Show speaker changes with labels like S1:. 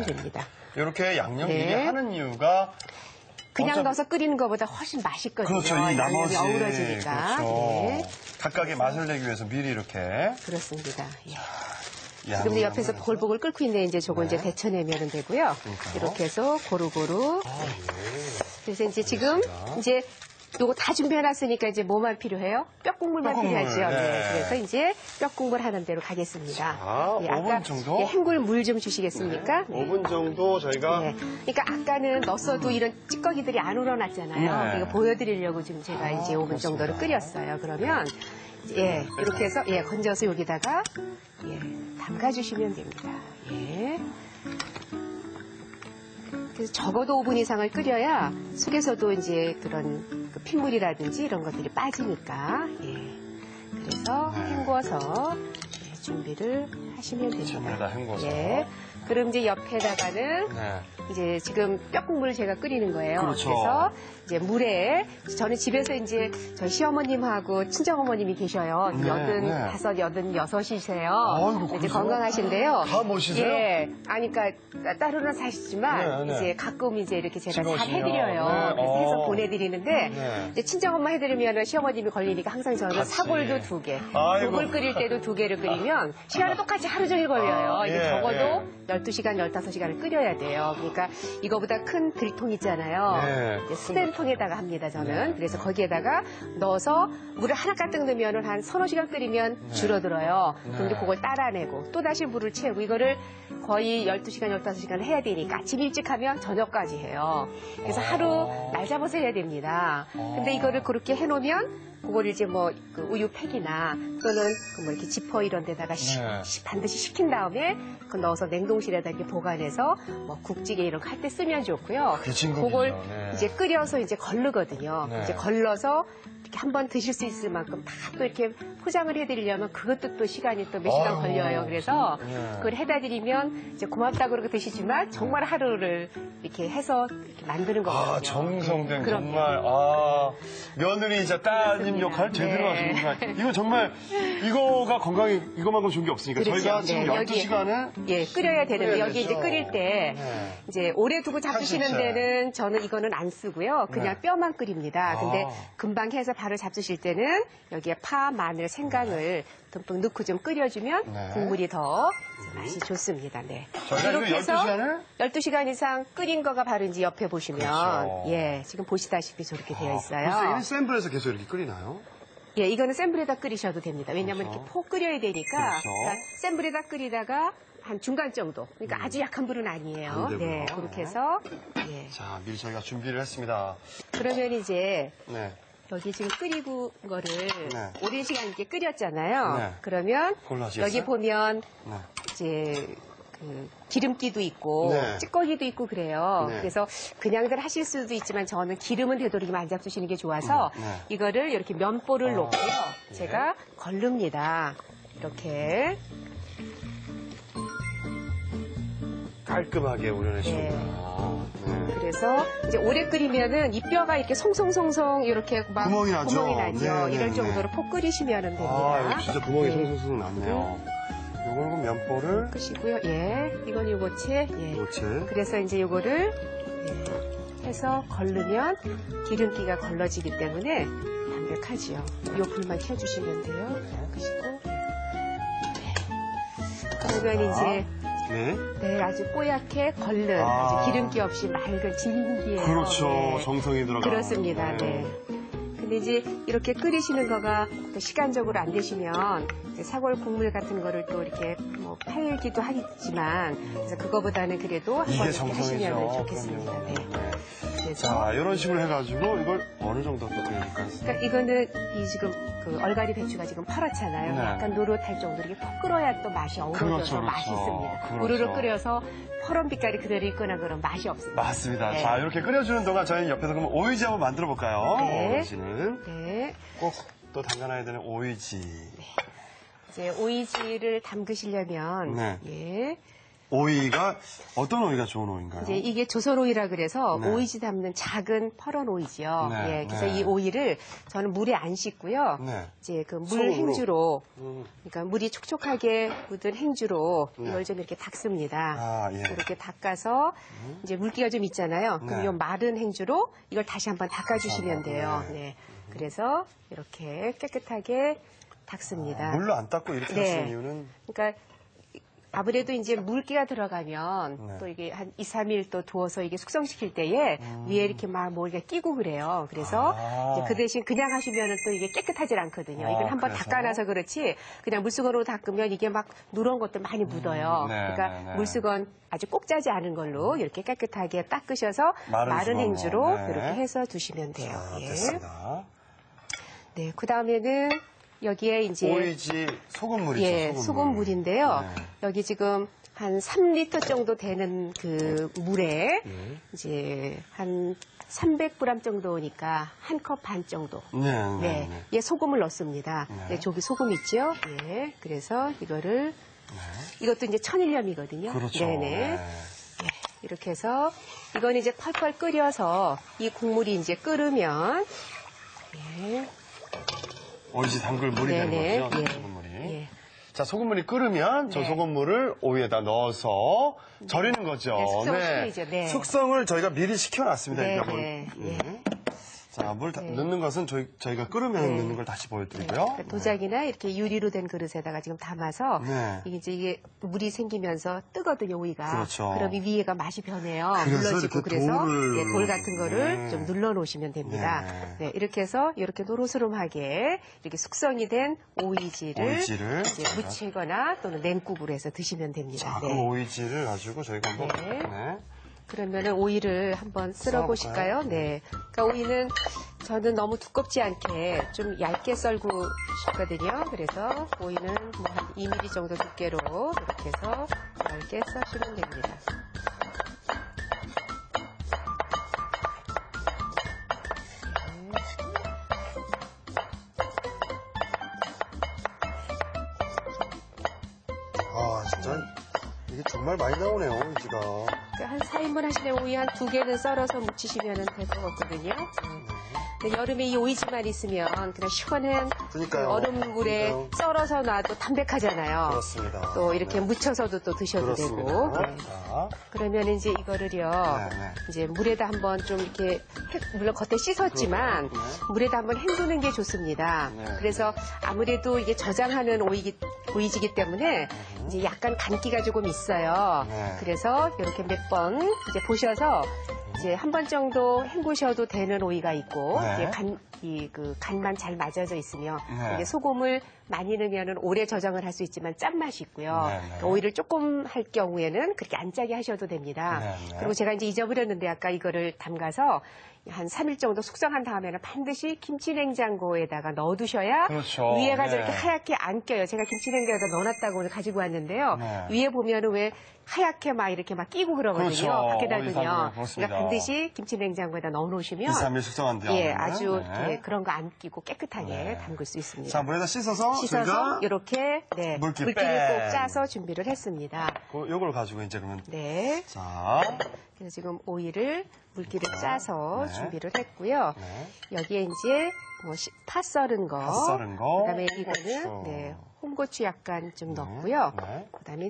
S1: 됩니다.
S2: 이렇게 양념
S1: 네.
S2: 미리 하는 이유가
S1: 그냥 넣어서 끓이는 것보다 훨씬 맛있거든요.
S2: 그렇죠. 이 나머지
S1: 어우러지니까.
S2: 그렇죠.
S1: 네.
S2: 각각의 맛을 내기 위해서 미리 이렇게.
S1: 그렇습니다. 예.
S2: 양념을
S1: 지금 옆에서
S2: 해서.
S1: 보글보글 끓고 있는데 이제 저거 이제 데쳐내면 되고요.
S2: 그러니까요.
S1: 이렇게 해서 고루고루. 그래서 이제 지금 이제 요거 다 준비해놨으니까 이제 뭐만 필요해요? 뼈국물만
S2: 뼈국물,
S1: 필요하죠.
S2: 네.
S1: 네. 그래서 이제 뼈국물 하는 대로 가겠습니다.
S2: 자, 5분 정도?
S1: 예, 헹굴 물 좀 주시겠습니까? 네.
S2: 5분 정도 저희가
S1: 네. 그러니까 아까는 넣었어도 이런 찌꺼기들이 안 우러났잖아요.
S2: 네.
S1: 이거 보여드리려고 지금 제가 이제 5분 정도를 끓였어요. 그러면 예 이렇게 해서 예 건져서 여기다가 예 담가주시면 됩니다. 예. 그래서 적어도 5분 이상을 끓여야 속에서도 이제 그런 그 핏물이라든지 이런 것들이 빠지니까 예. 그래서 헹궈서 예, 준비를 하시면 됩니다.
S2: 전에다 헹궈서.
S1: 예. 그럼 이제 옆에다가는
S2: 네.
S1: 이제 지금 뼈국물을 제가 끓이는 거예요.
S2: 그렇죠.
S1: 그래서 이제 물에 저는 집에서 이제 저희 시어머님하고 친정어머님이 계셔요.
S2: 네,
S1: 85, 86이세요.
S2: 아이고,
S1: 이제
S2: 그러세요?
S1: 건강하신데요.
S2: 다 멋있어요?
S1: 예. 아니, 그러니까 따로는 사시지만
S2: 네, 네.
S1: 이제 가끔 이제 이렇게 제가 잘
S2: 즐거우시면.
S1: 해드려요.
S2: 네.
S1: 그래서 해서 보내드리는데
S2: 네.
S1: 이제 친정엄마 해드리면 시어머님이 걸리니까 항상 저는
S2: 같이.
S1: 사골도 2개,
S2: 아이고.
S1: 국을 끓일 때도 2개를 끓이면 시간은 똑같이 하루 종일 걸려요. 이게
S2: 예,
S1: 적어도 12시간, 15시간을 끓여야 돼요. 그러니까 이거보다 큰 들통 있잖아요.
S2: 네.
S1: 이제 스텐통에다가 합니다, 저는.
S2: 네.
S1: 그래서 거기에다가 넣어서 물을 하나 가득 넣으면 한 서너 시간 끓이면 줄어들어요. 그럼 이제 그걸 따라내고 또다시 물을 채우고 이거를 거의 12시간, 15시간 해야 되니까 아침 일찍 하면 저녁까지 해요. 그래서 하루 날 잡아서 해야 됩니다. 근데 이거를 그렇게 해놓으면 그걸 이제 뭐 그 우유팩이나 또는 그 뭐 이렇게 지퍼 이런 데다가 반드시 식힌 다음에 그 넣어서 냉동실에다 이렇게 보관해서 뭐 국찌개 이런 거 할 때 쓰면 좋고요.
S2: 그게 진국이죠.
S1: 그걸
S2: 네.
S1: 이제 끓여서 이제 걸르거든요.
S2: 네.
S1: 이제 걸러서 이렇게 한번 드실 수 있을 만큼 다 또 이렇게 포장을 해드리려면 그것도 또 시간이 또 몇 시간
S2: 아유,
S1: 걸려요. 그래서
S2: 네.
S1: 그걸 해다 드리면 이제 고맙다 그러고 드시지만 정말 하루를 이렇게 해서 이렇게 만드는 거거든요.
S2: 아, 정성된
S1: 그럼요.
S2: 정말 며느리이자 따님
S1: 그렇습니다.
S2: 역할 제대로
S1: 네.
S2: 하시는구나. 이거 정말 이거가 건강에 이거만큼 좋은 게 없으니까
S1: 그렇죠.
S2: 저희가 지금
S1: 네,
S2: 12시간을
S1: 예, 끓여야 되는데
S2: 끓여야
S1: 여기 이제
S2: 되죠.
S1: 끓일 때
S2: 네.
S1: 이제 오래 두고 잡수시는
S2: 한식채.
S1: 데는 저는 이거는 안 쓰고요. 그냥
S2: 네.
S1: 뼈만 끓입니다. 근데
S2: 아.
S1: 금방 해서 바로 잡수실 때는 여기에 파, 마늘, 생강을 듬뿍 넣고 좀 끓여주면
S2: 네.
S1: 국물이 더 맛이 좋습니다. 네.
S2: 저희가
S1: 이렇게
S2: 지금
S1: 해서
S2: 12시간을
S1: 12시간 이상 끓인 거가 바로 이제 옆에 보시면
S2: 그렇죠.
S1: 예, 지금 보시다시피 저렇게 되어 있어요.
S2: 글쎄, 이게 센 불에서 계속 이렇게 끓이나요?
S1: 예, 이거는 센 불에다 끓이셔도 됩니다. 왜냐하면
S2: 그렇죠.
S1: 이렇게 폭 끓여야 되니까
S2: 그렇죠.
S1: 그러니까 센 불에다 끓이다가 한 중간 정도. 그러니까 아주 약한 불은 아니에요.
S2: 안 되고요.
S1: 네, 그렇게 해서 예.
S2: 자, 미리 저희가 준비를 했습니다.
S1: 그러면 이제
S2: 네.
S1: 여기 지금 끓이고 거를
S2: 네.
S1: 오랜 시간 이렇게 끓였잖아요.
S2: 네.
S1: 그러면
S2: 그걸로 하시겠어요?
S1: 여기 보면
S2: 네.
S1: 이제 그 기름기도 있고
S2: 네.
S1: 찌꺼기도 있고 그래요.
S2: 네.
S1: 그래서 그냥들 하실 수도 있지만 저는 기름은 되도록이면 안 잡수시는 게 좋아서
S2: 네.
S1: 이거를 이렇게 면보를 놓고요.
S2: 예.
S1: 제가 걸릅니다. 이렇게.
S2: 깔끔하게 우려내시는구나. 네.
S1: 그래서 이제 오래 끓이면은 이 뼈가 이렇게 송송송송 이렇게 막
S2: 구멍이 나죠?
S1: 나죠.
S2: 네,
S1: 이럴
S2: 네,
S1: 정도로
S2: 네.
S1: 폭 끓이시면 됩니다.
S2: 아, 이거 진짜 구멍이
S1: 네.
S2: 송송송 났네요. 요걸 그럼 면보를
S1: 끄시고요. 예, 이건 요거채. 예.
S2: 요체.
S1: 그래서 이제 요거를 예, 해서 걸르면 기름기가 걸러지기 때문에 담백하지요. 요 불만 켜주시면 돼요. 끄시고. 네. 그러면 이제
S2: 네.
S1: 네, 아주 뽀얗게 걸른
S2: 아.
S1: 아주 기름기 없이 맑은 진기예요.
S2: 그렇죠.
S1: 네.
S2: 정성이 들어가.
S1: 그렇습니다. 네. 근데 이제 이렇게 끓이시는 거가 또 시간적으로 안 되시면 이제 사골 국물 같은 거를 또 이렇게 뭐 팔기도 하지만 그래서 그거보다는 그래도 한번
S2: 이게
S1: 이렇게
S2: 정성이죠.
S1: 하시면 좋겠습니다. 네.
S2: 그럼요.
S1: 그래서
S2: 자, 이런 식으로 해가지고 이걸 어느 정도 또 끓여줄까요?
S1: 그러니까 이거는 이 지금 그 얼갈이 배추가 지금 파랗잖아요.
S2: 네.
S1: 약간 노릇할 정도로 이렇게 푹 끓어야 또 맛이 어우러져서
S2: 그렇죠, 그렇죠.
S1: 맛있습니다.
S2: 그렇죠.
S1: 우르르 끓여서 퍼런 빛깔이 그대로 있거나 그런 맛이 없습니다.
S2: 맞습니다.
S1: 네.
S2: 자, 이렇게 끓여주는 동안 저희는 옆에서 그럼 오이지 한번 만들어 볼까요?
S1: 네.
S2: 오이지는
S1: 네.
S2: 꼭 또 담가놔야 되는 오이지.
S1: 이제 오이지를 담그시려면
S2: 네.
S1: 예.
S2: 오이가 어떤 오이가 좋은 오이인가요?
S1: 이제 이게 조선 오이라 그래서
S2: 네.
S1: 오이지 담는 작은 퍼런 오이지요.
S2: 네,
S1: 예, 그래서
S2: 네.
S1: 이 오이를 저는 물에 안 씻고요.
S2: 네.
S1: 이제 그 물
S2: 소금으로?
S1: 행주로, 그러니까 물이 촉촉하게 묻은 행주로
S2: 네.
S1: 이걸 좀 이렇게 닦습니다.
S2: 아, 예.
S1: 이렇게 닦아서 이제 물기가 좀 있잖아요. 그럼
S2: 네.
S1: 이 마른 행주로 이걸 다시 한번 닦아주시면 돼요.
S2: 네.
S1: 네. 그래서 이렇게 깨끗하게 닦습니다.
S2: 물로 안 닦고 이렇게
S1: 네.
S2: 하시는 이유는?
S1: 그러니까 아무래도 이제 물기가 들어가면
S2: 네.
S1: 또 이게 한 2, 3일 또 두어서 이게 숙성시킬 때에 위에 이렇게 막 뭐가 끼고 그래요. 그래서
S2: 아.
S1: 이제 그 대신 그냥 하시면은 또 이게 깨끗하질 않거든요. 이건 한번
S2: 그래서?
S1: 닦아놔서 그렇지 그냥 물수건으로 닦으면 이게 막 누런 것도 많이 묻어요.
S2: 네,
S1: 그러니까
S2: 네, 네.
S1: 물수건 아주 꼭 짜지 않은 걸로 이렇게 깨끗하게 닦으셔서
S2: 마른
S1: 마른
S2: 수건으로.
S1: 행주로
S2: 네.
S1: 이렇게 해서 두시면 돼요.
S2: 자,
S1: 예.
S2: 됐습니다.
S1: 네, 그 다음에는 여기에 이제
S2: 오이지 소금물이죠.
S1: 예, 소금물인데요.
S2: 네.
S1: 여기 지금 한 3리터 정도 되는 그 물에
S2: 네.
S1: 이제 한 300g 정도니까 한 컵 반 정도.
S2: 네, 네,
S1: 네,
S2: 네.
S1: 예, 소금을 넣습니다.
S2: 네.
S1: 네, 저기 소금 있죠? 예, 그래서 이거를 이것도 이제 천일염이거든요.
S2: 그렇죠.
S1: 네네.
S2: 네.
S1: 예, 이렇게 해서 이건 이제 펄펄 끓여서 이 국물이 이제 끓으면 예,
S2: 오이지 담글 물이
S1: 네네,
S2: 되는 거죠.
S1: 예.
S2: 소금물이.
S1: 예.
S2: 자, 소금물이 끓으면 저
S1: 네.
S2: 소금물을 오이에다 넣어서 절이는 거죠.
S1: 네, 숙성을 시키죠. 네.
S2: 숙성을 저희가 미리 시켜놨습니다.
S1: 네,
S2: 이거
S1: 네, 예.
S2: 자, 물
S1: 네.
S2: 넣는 것은 저희가 끓으면
S1: 네.
S2: 넣는 걸 다시 보여드리고요.
S1: 그러니까 도자기나 이렇게 유리로 된 그릇에다가 지금 담아서
S2: 네.
S1: 이게 물이 생기면서 뜨거든요, 오이가.
S2: 그렇죠.
S1: 그럼 이 위에가 맛이 변해요.
S2: 그래서
S1: 물러지고
S2: 이렇게
S1: 그래서
S2: 돌을-
S1: 예, 돌 같은 거를
S2: 네.
S1: 좀 눌러 놓으시면 됩니다.
S2: 네.
S1: 네, 이렇게 해서 이렇게 노르스름하게 이렇게 숙성이 된 오이지를
S2: 오이지를
S1: 이제 무치거나 또는 냉국으로 해서 드시면 됩니다.
S2: 자, 그
S1: 네.
S2: 오이지를 가지고 저희가 한번
S1: 네.
S2: 네.
S1: 그러면은 오이를 한번 썰어 보실까요? 네. 그러니까 오이는 저는 너무 두껍지 않게 좀 얇게 썰고 싶거든요. 그래서 오이는 뭐 한 2mm 정도 두께로 이렇게 해서 얇게 써주면 됩니다.
S2: 아, 진짜 이게 정말 많이 나오네요, 오이지가.
S1: 그러니까 한 4인분 하시면 오이 한 2개는 썰어서 무치시면 될 것 같거든요. 근데 여름에 이 오이지만 있으면 그냥 시원한
S2: 그러니까요.
S1: 그 얼음물에
S2: 그러니까요.
S1: 썰어서 놔도 담백하잖아요.
S2: 그렇습니다.
S1: 또 이렇게
S2: 네.
S1: 묻혀서도 또 드셔도
S2: 그렇습니다.
S1: 되고. 네.
S2: 자,
S1: 그러면 이제 이거를요,
S2: 네.
S1: 이제 물에다 한번 좀 이렇게, 물론 겉에 씻었지만,
S2: 그렇죠. 네.
S1: 물에다 한번 헹구는 게 좋습니다.
S2: 네.
S1: 그래서 아무래도 이게 저장하는 오이지기 때문에 이제 약간 간기가 조금 있어요.
S2: 네.
S1: 그래서 이렇게 몇 번 이제 보셔서 이제 한 번 정도 헹구셔도 되는 오이가 있고,
S2: 네.
S1: 이제 간만 잘 맞아져 있으며,
S2: 네.
S1: 이게 소금을 많이 넣으면 오래 저장을 할 수 있지만 짠맛이 있고요.
S2: 네, 네.
S1: 그러니까 오이를 조금 할 경우에는 그렇게 안 짜게 하셔도 됩니다.
S2: 네, 네.
S1: 그리고 제가 이제 잊어버렸는데 아까 이거를 담가서 한 3일 정도 숙성한 다음에는 반드시 김치 냉장고에다가 넣어두셔야
S2: 그렇죠.
S1: 위에가
S2: 네.
S1: 저렇게 하얗게 안 껴요. 제가 김치 냉장고에다 넣어놨다고 오늘 가지고 왔는데요.
S2: 네.
S1: 위에 보면은 왜 하얗게 막 이렇게 막 끼고 그러거든요.
S2: 그렇죠.
S1: 밖에다
S2: 오이
S1: 두면.
S2: 사면 그렇습니다.
S1: 그러니까 반드시 김치 냉장고에다 넣어놓으시면
S2: 2, 3일 숙성한 뒤에.
S1: 예, 아주
S2: 네.
S1: 예, 그런 거 안 끼고 깨끗하게
S2: 네.
S1: 담글 수 있습니다.
S2: 자, 물에다 씻어서
S1: 씻어서
S2: 저희가
S1: 이렇게 네,
S2: 물기
S1: 물기를
S2: 뺀.
S1: 꼭 짜서 준비를 했습니다.
S2: 요걸 가지고 이제 그러면
S1: 네.
S2: 자,
S1: 그래서 지금 오이를 물기를 짜서
S2: 네.
S1: 준비를 했고요.
S2: 네.
S1: 여기에 이제 뭐 파 썰은 거,
S2: 파 썰은 거,
S1: 그다음에
S2: 홍고추.
S1: 이거는 네, 홍고추 약간 좀 넣고요.
S2: 네.
S1: 그다음에